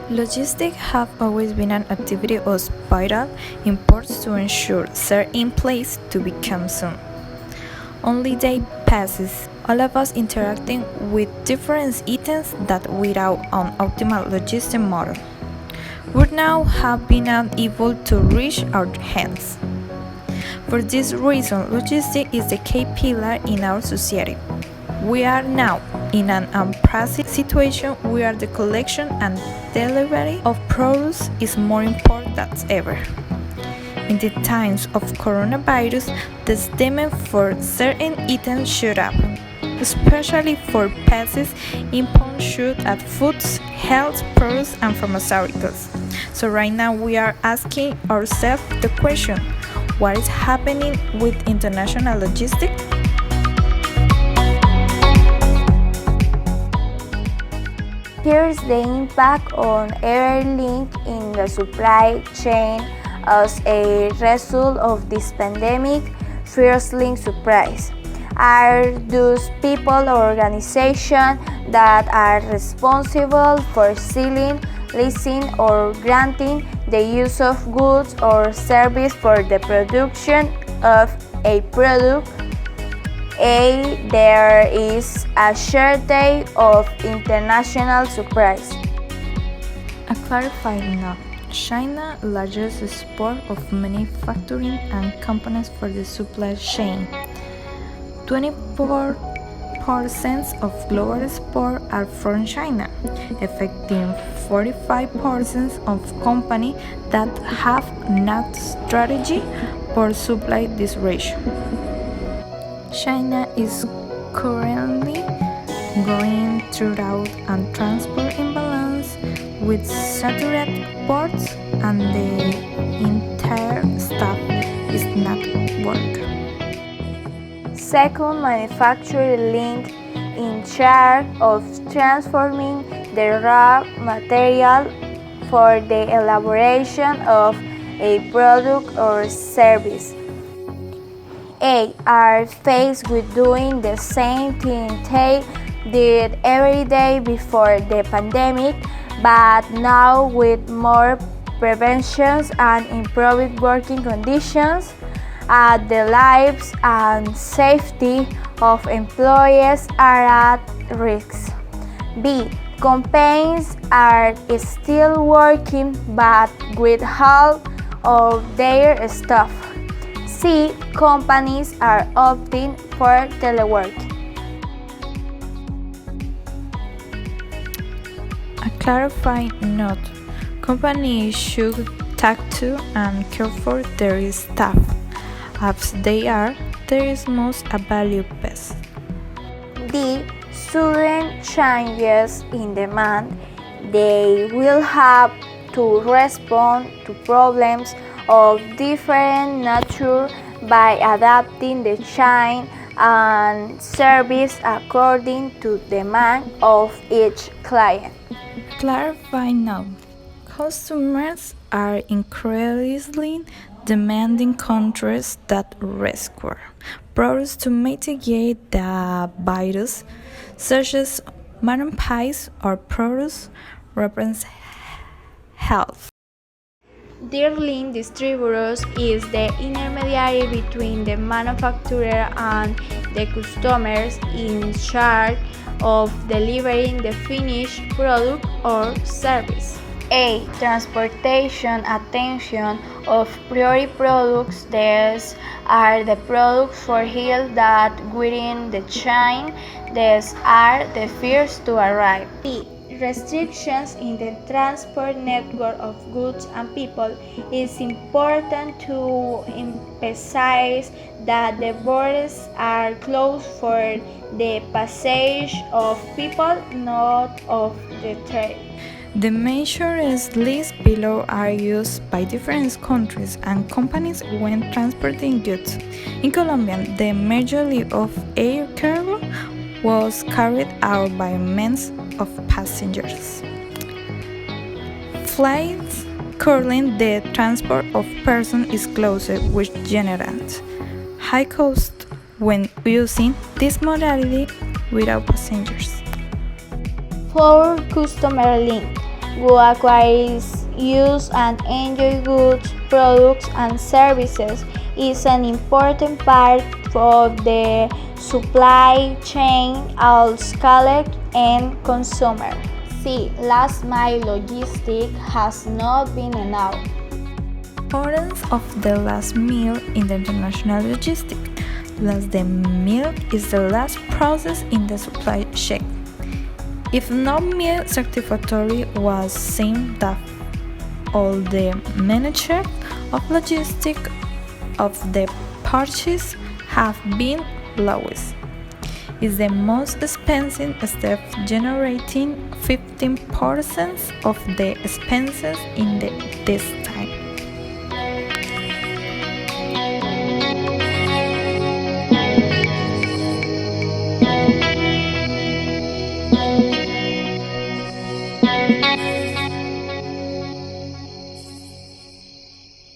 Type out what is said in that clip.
Logistics have always been an activity of vital importance to ensure they're in place to become soon. Only day passes, all of us interacting with different items that without an optimal logistic model would now have been unable to reach our hands. For this reason, logistics is the key pillar in our society. We are now in an unprecedented situation where the collection and delivery of produce is more important than ever. In the times of coronavirus, the demand for certain items shot up, especially for pieces inbound shoot at foods, health products, and pharmaceuticals. So right now we are asking ourselves the question, what is happening with international logistics? Here's the impact on every link in the supply chain as a result of this pandemic. First link surprise. Are those people or organizations that are responsible for selling, leasing, or granting the use of goods or service for the production of a product. There is a shortage of international supplies. A clarifying note. China largest export of manufacturing and components for the supply chain. 24% of global exports are from China, affecting 45% of companies that have no strategy for supply this ratio. China is currently going through route and transport imbalance with saturated ports, and the entire staff is not working. Second, manufacturing link in charge of transforming the raw material for the elaboration of a product or service. Are faced with doing the same thing they did every day before the pandemic, but now with more preventions and improved working conditions. The lives and safety of employees are at risk. B. Companies are still working but with half of their staff. C. Companies are opting for telework. A clarifying note. Companies should talk to and care for their staff, as they are their most valuable pets. D. Sudden changes in demand. They will have to respond to problems of different nature by adapting the chain and service according to demand of each client. Clarify now. Customers are increasingly demanding countries that require products to mitigate the virus, such as modern pies or products represent health. Dealing distributors is the intermediary between the manufacturer and the customers in charge of delivering the finished product or service. A. Transportation attention of priority products. These are the products for sale that within the chain. These are the first to arrive. B. Restrictions in the transport network of goods and people. It is important to emphasize that the borders are closed for the passage of people, not of the trade. The measures listed below are used by different countries and companies when transporting goods. In Colombia, the majority of air cargo was carried out by means of passengers. Flights currently the transport of persons is closed, which generates high cost when using this modality without passengers. 4. Customer link. who acquires, use and enjoy goods, products and services is an important part of the supply chain as collect and consumer. See, last mile logistics has not been enough. Importance of the last mile in the international logistics. Last mile is the last process in the supply chain. If no meal satisfactory was seen that all the manager of logistics of the purchase have been lost. Is the most expensive step, generating 15% of the expenses in this time.